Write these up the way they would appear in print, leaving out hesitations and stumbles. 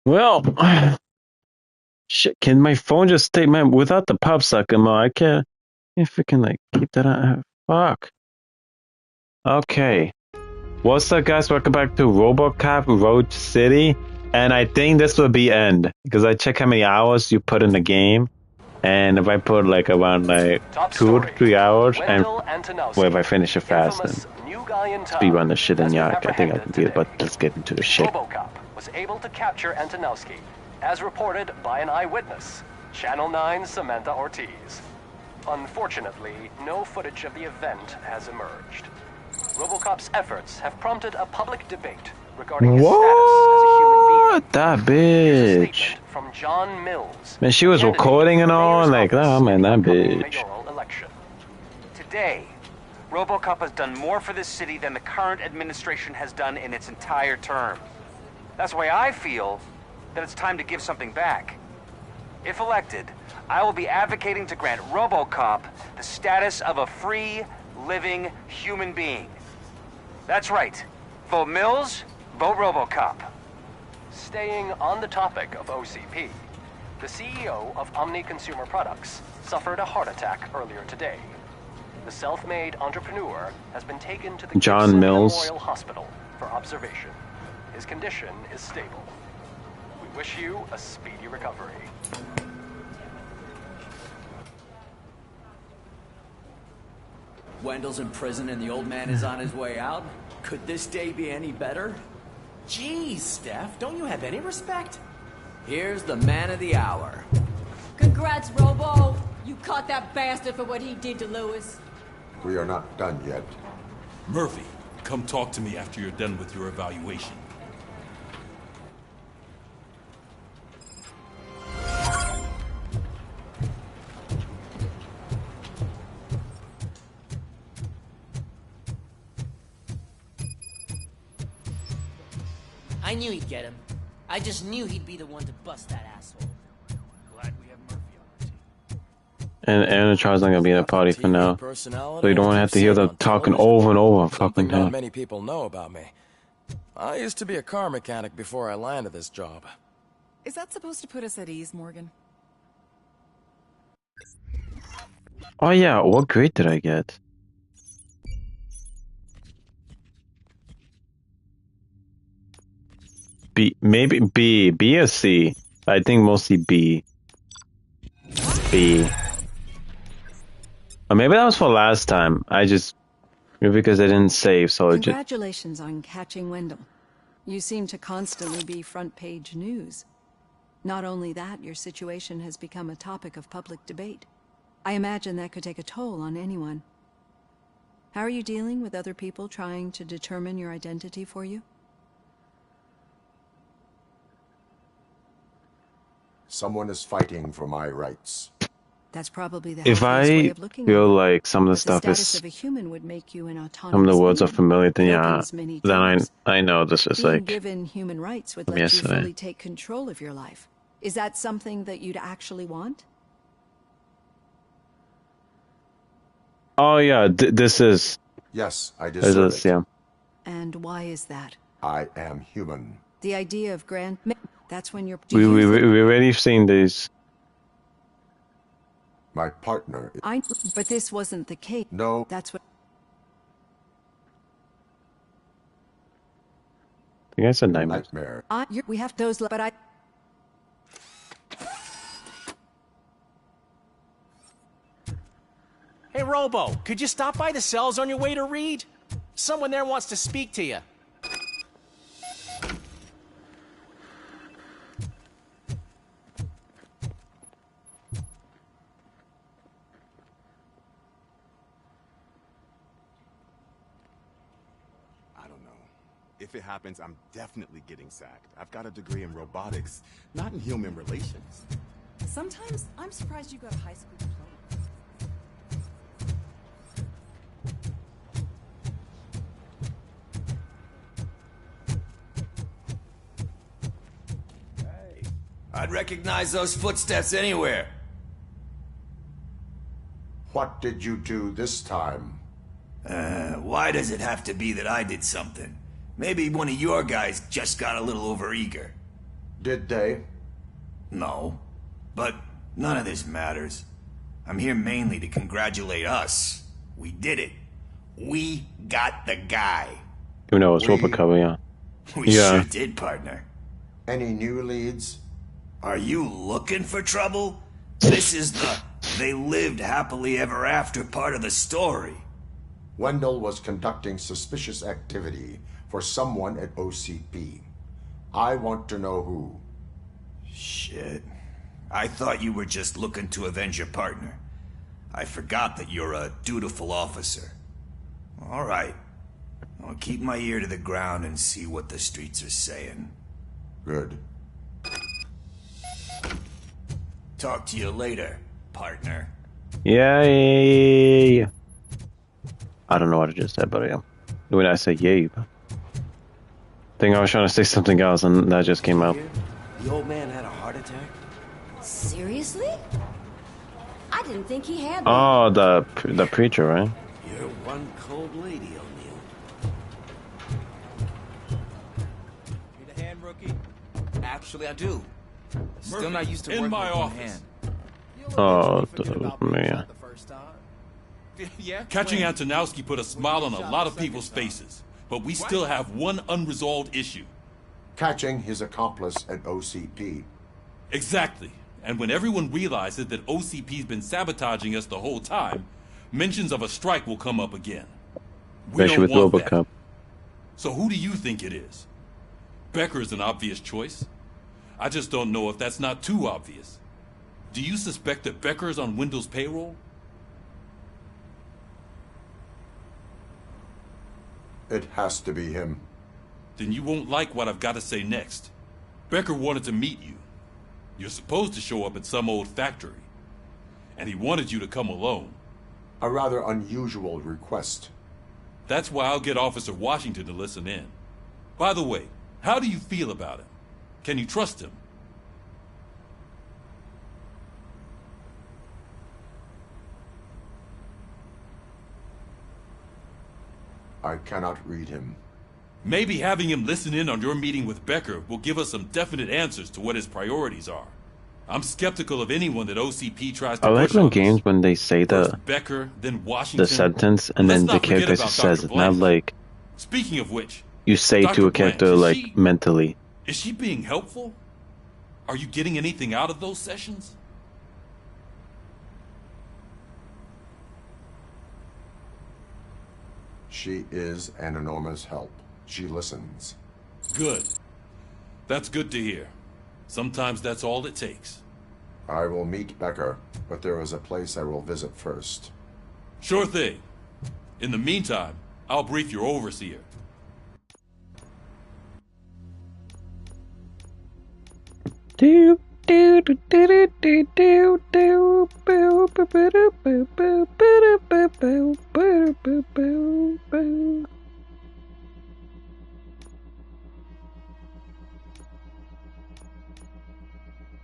Well, shit, can my phone just stay, man, without the pop sucker mode? I can't, if I can, like, keep that on. Fuck. Okay. What's up, guys? Welcome back to Robocop Road City. And I think this will be end, because I check how many hours you put in the game. And if I put, like, around, like, 2 to 3 hours, and well, if I finish it fast, then speedrun the shit in Yak. I think I can beat it, but let's get into the shit. Robocop was able to capture Antonowski, as reported by an eyewitness, Channel 9's Samantha Ortiz. Unfortunately, no footage of the event has emerged. Robocop's efforts have prompted a public debate regarding his status as a human being. That bitch. From John Mills. Man, she was recording and all, like, oh man, that bitch. Today, Robocop has done more for this city than the current administration has done in its entire term. That's why I feel that it's time to give something back. If elected, I will be advocating to grant Robocop the status of a free, living human being. That's right. Vote Mills, vote Robocop. Staying on the topic of OCP, the CEO of Omni Consumer Products suffered a heart attack earlier today. The self-made entrepreneur has been taken to the John Gibson Mills Memorial Hospital for observation. His condition is stable. We wish you a speedy recovery. Wendell's in prison and the old man is on his way out? Could this day be any better? Jeez, Steph, don't you have any respect? Here's the man of the hour. Congrats, Robo! You caught that bastard for what he did to Lewis. We are not done yet. Murphy, come talk to me after you're done with your evaluation. I knew he'd get him. I just knew he'd be the one to bust that asshole. Glad we have Murphy on the team. And Aaron-Char's not gonna be in the party for now, so you don't have to hear them talking over and over. Fucking Not hell. many people know about me. I used to be a car mechanic before I landed this job. Is that supposed to put us at ease, Morgan? Oh yeah, what grade did I get? B, maybe B or C. I think mostly B. B. Or maybe that was for last time. Maybe because I didn't save, so it just... Congratulations on catching Wendell. You seem to constantly be front-page news. Not only that, your situation has become a topic of public debate. I imagine that could take a toll on anyone. How are you dealing with other people trying to determine your identity for you? Someone is fighting for my rights. That's probably the If healthiest way I of looking feel at it. like some of the But stuff the status is... of a human would make you an autonomous some of the words are being. familiar, then It yeah, opens many then doors. I know this is Being like... given human rights would let yesterday. you fully take control of your life. Is that something that you'd actually want? Oh yeah, this is... Yes, I This deserve is, it. yeah. And why is that? I am human. The idea of that's when you're... We already seen these. My partner. But this wasn't the case. No. That's what... I guess a nightmare. Nightmare. we have those, but I... Hey, Robo, could you stop by the cells on your way to Reed? Someone there wants to speak to you. I don't know. If it happens, I'm definitely getting sacked. I've got a degree in robotics, not in human relations. Sometimes I'm surprised you go to high school diploma. I'd recognize those footsteps anywhere. What did you do this time? Why does it have to be that I did something? Maybe one of your guys just got a little overeager. Did they? No. But none of this matters. I'm here mainly to congratulate us. We did it. We got the guy. You know, it's Robocop, yeah. We sure did, partner. Any new leads? Are you looking for trouble? This is the they lived happily ever after part of the story. Wendell was conducting suspicious activity for someone at OCP. I want to know who. Shit. I thought you were just looking to avenge your partner. I forgot that you're a dutiful officer. All right. I'll keep my ear to the ground and see what the streets are saying. Good. Talk to you later, partner. Yay! I don't know what I just said, but yeah. When I say yay, I think I was trying to say something else and that just came out. The old man had a heart attack? Seriously? I didn't think he had. Oh, the preacher, right? You're one cold lady, O'Neill. Need a hand, rookie? Actually, I do. Still Murphy, not used to in working my with one office. hand. Oh, man. Yeah, catching Antonowski put a smile on a lot of people's faces, but we still have one unresolved issue. Catching his accomplice at OCP. Exactly. And when everyone realizes that OCP's been sabotaging us the whole time, mentions of a strike will come up again. We Especially with don't want Robocop. that. So who do you think it is? Becker is an obvious choice. I just don't know if that's not too obvious. Do you suspect that Becker is on Wendell's payroll? It has to be him. Then you won't like what I've got to say next. Becker wanted to meet you. You're supposed to show up at some old factory. And he wanted you to come alone. A rather unusual request. That's why I'll get Officer Washington to listen in. By the way, how do you feel about him? Can you trust him? I cannot read him. Maybe having him listen in on your meeting with Becker will give us some definite answers to what his priorities are. I'm skeptical of anyone that OCP tries to I like push when on games us. when they say First the Becker, then Washington. sentence and Let's then the not forget character about says Dr. it, not Blanche. like Speaking of which, you say Dr. to a Blanche, character is like she- mentally. Is she being helpful? Are you getting anything out of those sessions? She is an enormous help. She listens. Good. That's good to hear. Sometimes that's all it takes. I will meet Becker, but there is a place I will visit first. Sure thing. In the meantime, I'll brief your overseer. Do do do do do do do boo boo boo boo boo boo boo boo boo boo boo boo.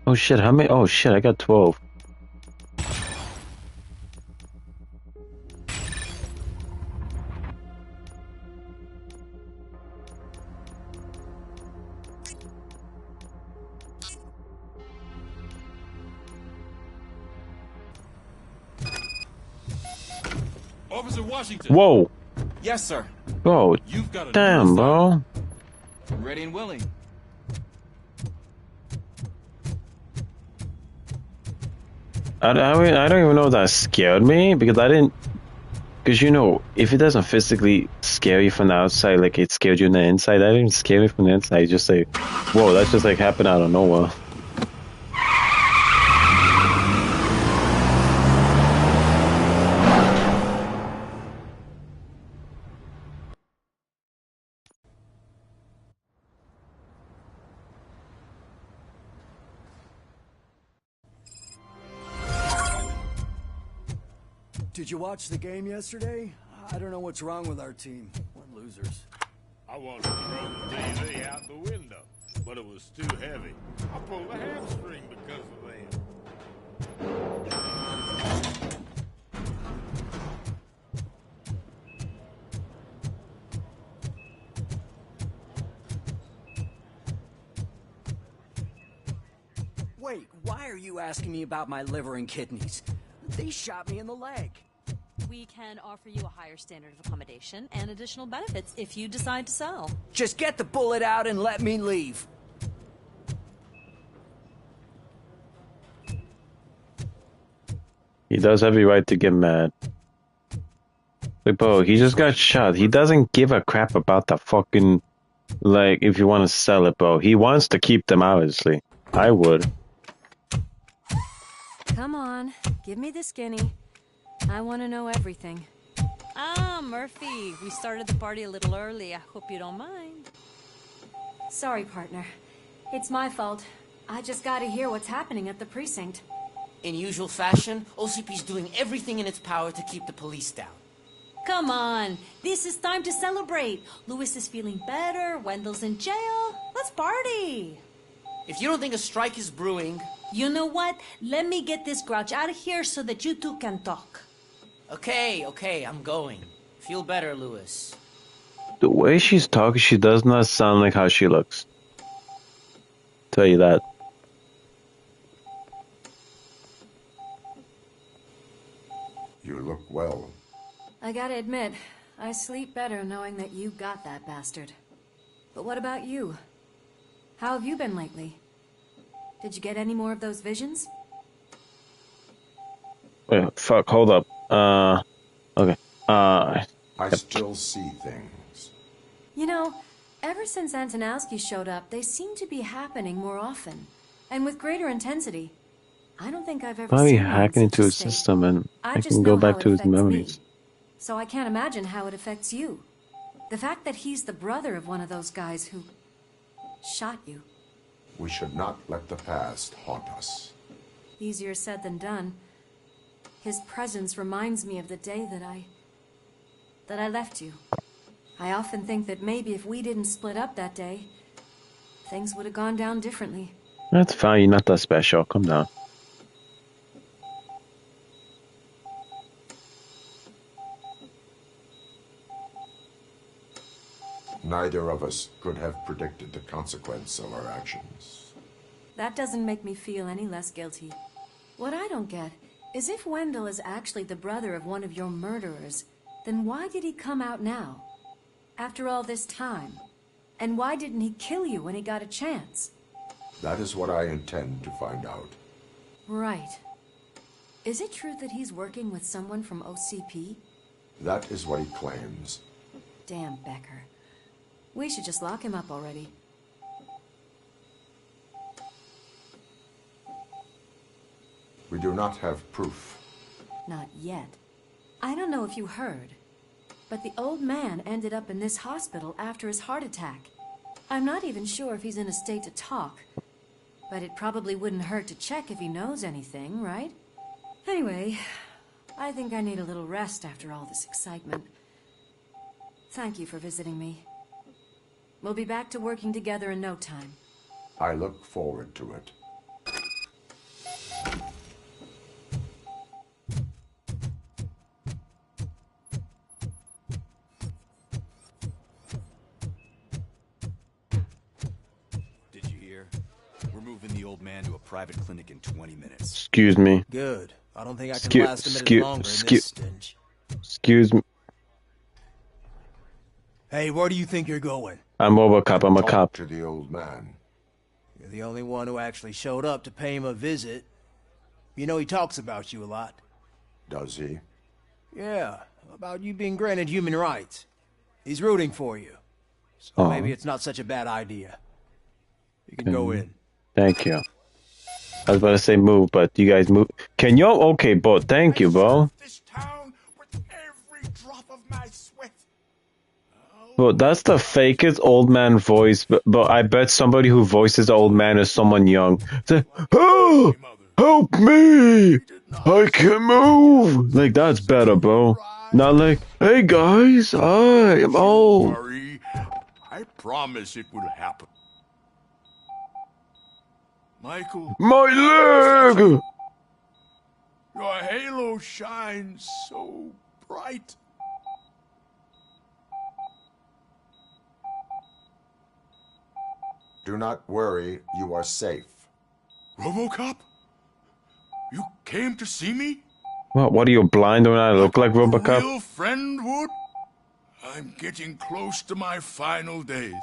Oh shit, how many? Oh shit, I got 12. Officer Washington. Whoa. Yes, sir. Bro, You've got a damn, bro. Ready and willing. I don't even know if that scared me because I didn't. Because you know, if it doesn't physically scare you from the outside, like it scared you on the inside, that didn't scare me from the inside. It's just like, whoa, that just like happened out of nowhere. Did you watch the game yesterday? I don't know what's wrong with our team. We're losers. I wanted to throw the TV out the window, but it was too heavy. I pulled a hamstring because of that. Wait, why are you asking me about my liver and kidneys? They shot me in the leg. We can offer you a higher standard of accommodation and additional benefits if you decide to sell. Just get the bullet out and let me leave. He does have the right to get mad. Like, bro, he just got shot. He doesn't give a crap about the fucking, like, if you want to sell it, bro. He wants to keep them, obviously. I would. Come on, give me the skinny. I want to know everything. Ah, Murphy, we started the party a little early. I hope you don't mind. Sorry, partner. It's my fault. I just gotta hear what's happening at the precinct. In usual fashion, OCP's doing everything in its power to keep the police down. Come on, this is time to celebrate. Lewis is feeling better, Wendell's in jail. Let's party. If you don't think a strike is brewing... You know what? Let me get this grouch out of here so that you two can talk. Okay, I'm going. Feel better, Lewis. The way she's talking, she does not sound like how she looks. Tell you that. You look well. I gotta admit, I sleep better knowing that you got that bastard. But what about you? How have you been lately? Did you get any more of those visions? Wait, fuck, hold up. Okay. I still see things. You know, ever since Antonowski showed up, they seem to be happening more often. And with greater intensity. I don't think I've ever Probably seen one in hacking into such a his state. system and I just can go know how back it to his affects me. memories. So I can't imagine how it affects you. The fact that he's the brother of one of those guys who shot you. We should not let the past haunt us. Easier said than done. His presence reminds me of the day that I left you. I often think that maybe if we didn't split up that day, things would have gone down differently. That's fine, you're not that special. Calm down. Neither of us could have predicted the consequence of our actions. That doesn't make me feel any less guilty. What I don't get is if Wendell is actually the brother of one of your murderers, then why did he come out now? After all this time? And why didn't he kill you when he got a chance? That is what I intend to find out. Right. Is it true that he's working with someone from OCP? That is what he claims. Damn Becker. We should just lock him up already. We do not have proof. Not yet. I don't know if you heard, but the old man ended up in this hospital after his heart attack. I'm not even sure if he's in a state to talk, but it probably wouldn't hurt to check if he knows anything, right? Anyway, I think I need a little rest after all this excitement. Thank you for visiting me. We'll be back to working together in no time. I look forward to it. Did you hear? We're moving the old man to a private clinic in 20 minutes. Excuse me. Good. I don't think I can last a minute longer in this stench. Excuse me. Hey, where do you think you're going? I'm Robocop, I'm a Talk cop. to the old man. You're the only one who actually showed up to pay him a visit. You know he talks about you a lot. Does he? Yeah, about you being granted human rights. He's rooting for you. So maybe it's not such a bad idea. You can go in. Thank you. I was about to say move, but you guys move. Can you? Okay, bro. Thank you, bro. This town with every drop of my sweat. Bro, that's the fakest old man voice, but I bet somebody who voices the old man is someone young. Say, oh, help me! I can't move! Like, that's better, bro. Not like, hey guys, I am old. Worry. I promise it will happen. Michael. My leg! Your halo shines so bright. Do not worry, you are safe. Robocop? You came to see me? What are you, blind when I look like Robocop? Real friend would? I'm getting close to my final days.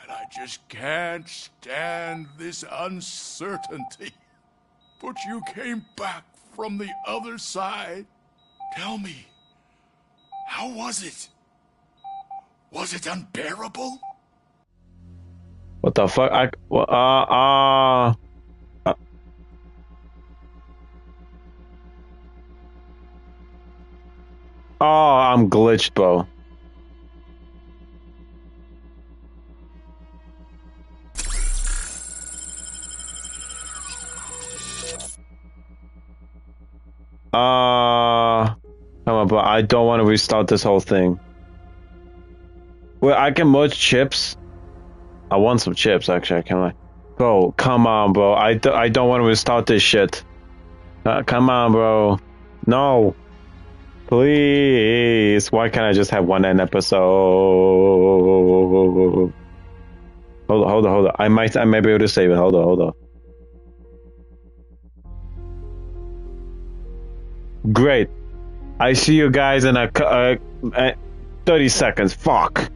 And I just can't stand this uncertainty. But you came back from the other side. Tell me, how was it? Was it unbearable? What the fuck? Oh, I'm glitched, bro. Come on, bro. I don't want to restart this whole thing. Wait, I can merge chips? I want some chips, actually. Can I? Bro, come on, bro. I don't want to restart this shit. Come on, bro. No. Please. Why can't I just have one end episode? Hold on. I might be able to save it. Hold on. Great. I see you guys in 30 seconds. Fuck.